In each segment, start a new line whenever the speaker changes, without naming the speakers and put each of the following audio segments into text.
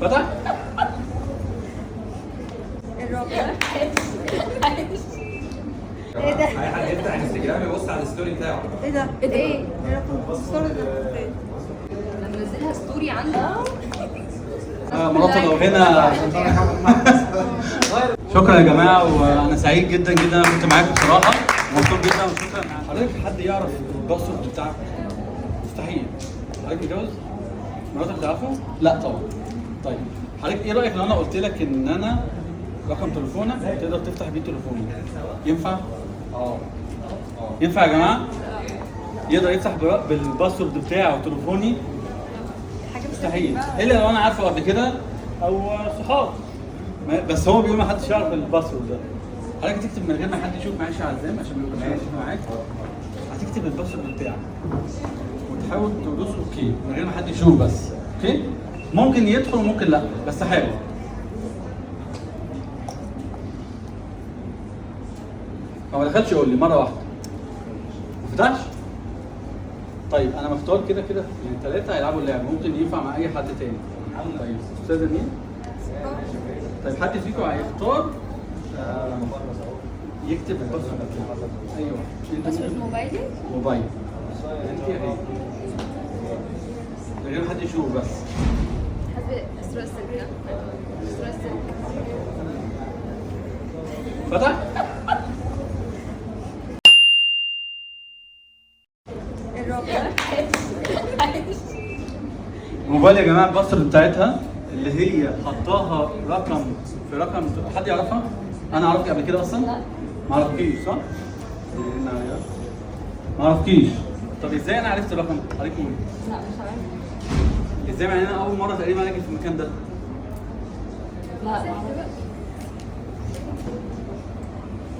فتح؟
الرابع. ايه ده؟
اي حد يفتح انستجرام يبص على الستوري بتاعه.
ايه ده؟ ايه؟ الرقم الصورة ده فين؟
منزلها ستوري عندي.
مراته لو هنا. شكرا يا جماعه، وانا سعيد جدا جدا انا كنت معاكم بصراحه، مبسوط جدا وشكرا. حضرتك حد يعرف الباسورد بتاعك؟ مستحيل. حضرتك متجوز؟ مراتك تعرفه؟ لا طبعا. طيب حضرتك ايه رايك لو انا قلت لك ان انا رقم تليفونك تقدر تفتح بيه تليفوني؟ ينفع؟ ينفع يا جماعه؟ يقدر يفتح بالباسورد بتاعه تليفوني؟ مستحيل الا لو انا عارفه قبل كده او صحاب. بس هو بيقول ما حدش يعرف الباسورد ده. حضرتك تكتب من غير ما حد يشوف. معلش يا عزام عشان ما يبقاش معاك. هتكتب الباسورد بتاعك وتحاول تدوس اوكي من غير ما حد يشوف بس. اوكي؟ ممكن يدخل وممكن لا، بس حاول. هو ما دخلش يقول لي مره واحده. ما فتحش؟ طيب انا مختار كده كده يعني 3 هيلعبوا اللعبه، ممكن ينفع مع اي حد تاني. طيب استاذه مين؟ طيب حد فيكم هيختار يكتب الباسورد بتاعه. ايوه
باسورد موبايلي؟
موبايل. انت ايه؟ من غير حد يشوف بس.
حسب اسراء السلبيه. اسراء السلبيه.
فتح؟
الرابع.
موبايل يا جماعه الباسورد بتاعتها اللي هي حطاها رقم في رقم. حد يعرفها؟ انا اعرفك قبل كده اصلا؟
لا.
ما اعرفكيش صح؟ ما اعرفكيش. طب ازاي انا عرفت الرقم؟ عليكم
لا مش عارفه.
ازاي؟ مع ان انا اول مره تقريبا اجي في المكان ده.
لا.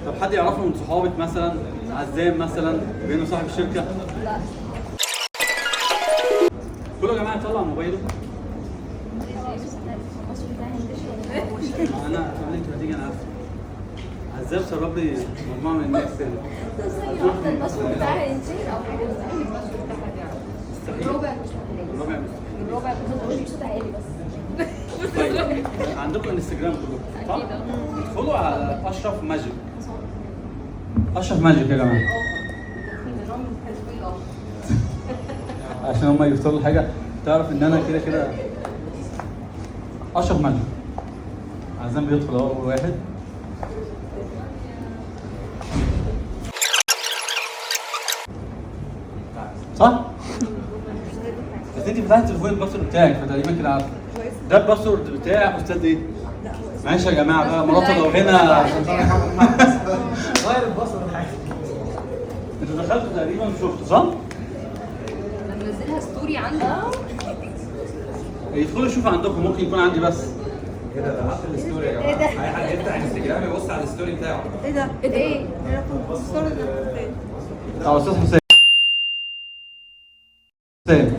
طب حد يعرفه من صحابك مثلا؟ عزام مثلا بينه صاحب الشركه؟
لا.
كله يا جماعه طلع موبايله. انا كمان انت هتيجي انا عارف. عزام سرب لي مجموعه من الناس تاني.
الباسورد بتاعها ينتهي او حاجه زي الباسورد بتاعها يعني. الربع مستحيل.
الربع
الربع مش بصوت عالي بس.
طيب عندكم انستجرام كلكم صح؟
أكيد.
ادخلوا على اشرف ماجيك. اشرف ماجيك يا جماعه عشان هم يفتروا الحاجه تعرف ان انا كده كده. اشرف ماجيك. عزام بيدخل اهو اول واحد. صح؟ بس انت فتحت تليفون الباسورد بتاعك فتقريبا كده عارفه. ده الباسورد بتاع استاذ ايه؟ معلش يا جماعه بقى مراته لو هنا.
غير البصر حاجه.
انتوا دخلتوا تقريبا وشفتوا صح؟
منزلها ستوري عندي.
يدخلوا يشوفوا عندكم، ممكن يكون عندي بس.
كده ده حط الستوري يا
ايه
جماعه.
ده؟
اي حد يفتح انستجرام يبص على الستوري بتاعه.
ايه ده؟
ايه؟
الرقم الصورة ده فين؟
اه استاذ حسين. حسين.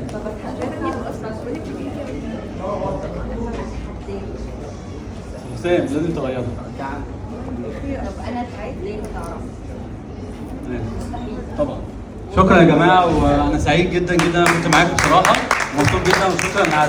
حسين لازم تغيرها.
طب انا سعيد ليه ما تعرفش؟
طبعا. شكرا يا جماعه، وانا سعيد جدا جدا انا كنت معاكم بصراحه، مبسوط جدا وشكرا على